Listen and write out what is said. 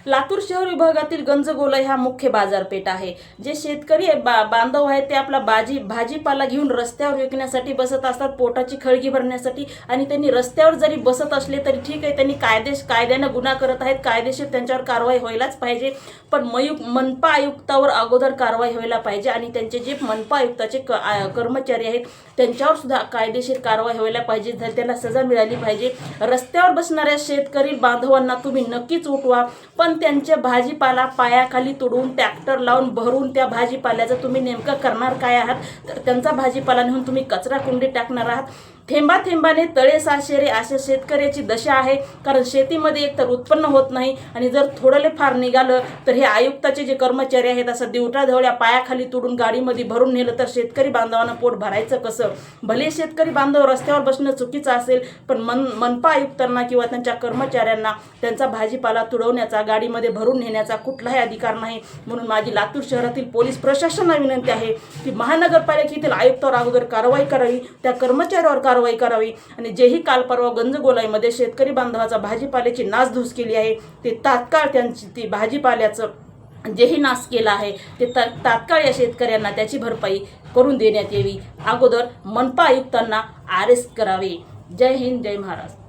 लातूर शहर विभागातील गंजगोलाई हा मुख्य बाजारपेठ आहे। जे शेतकरी बांधव आहेत ते आपला भाजीपाला घेऊन रस्त्यावर विकण्यासाठी बसत असतात, पोटाची खळगी भरण्यासाठी। आणि त्यांनी रस्त्यावर जरी बसत असले तरी ठीक आहे, त्यांनी कायद्याने गुन्हा करत आहेत, कायदेशीर त्यांच्यावर कारवाई व्हायलाच पाहिजे। पण मनपा आयुक्तावर अगोदर कारवाई व्हायला पाहिजे आणि त्यांचे जे मनपा आयुक्ताचे कर्मचारी आहेत त्यांच्यावर सुद्धा कायदेशीर कारवाई व्हायला पाहिजे, त्यांना सजा मिळाली पाहिजे। रस्त्यावर बसणाऱ्या शेतकरी बांधवांना तुम्ही नक्कीच उठवा, पण त्यांच्या भाजीपाला पायाखाली तुडवून ट्रॅक्टर लावून भरून त्या भाजीपाल्याचं तुम्ही नेमकं करणार काय आहात? तर त्यांचा भाजीपाला नेऊन तुम्ही कचरा कुंडीत टाकणार आहात। थेंबा थेंबाने तळे साचेरे अशा शेतकऱ्याची दशा आहे। कारण शेतीमध्ये एकतर उत्पन्न होत नाही आणि जर थोडंले फार निघालं तर हे आयुक्ताचे जे कर्मचारी आहेत असं दिवटाढवळ्या पायाखाली तुडून गाडीमध्ये भरून नेलं तर शेतकरी बांधवांना पोट भरायचं कसं? भले शेतकरी बांधव रस्त्यावर बसणं चुकीचं असेल, पण मनपा आयुक्तांना किंवा त्यांच्या कर्मचाऱ्यांना त्यांचा भाजीपाला तुडवण्याचा, गाडीमध्ये भरून नेण्याचा कुठलाही अधिकार नाही। म्हणून माझी लातूर शहरातील पोलीस प्रशासनाला विनंती आहे की महानगरपालिकेतील आयुक्तावर अगोदर कारवाई करावी, त्या कर्मचाऱ्यावर कारवाई करावी आणि जेही काल परवा गंजगोलाईमध्ये शेतकरी बांधवाचा भाजीपाल्याची नासधूस केली आहे ते तात्काळ त्यांची ती भाजीपाल्याचं जेही नाश केला आहे ते तात्काळ या शेतकऱ्यांना त्याची भरपाई करून देण्यात यावी। अगोदर मनपा आयुक्तांना अरेस्ट करावे। जय हिंद, जय महाराष्ट्र।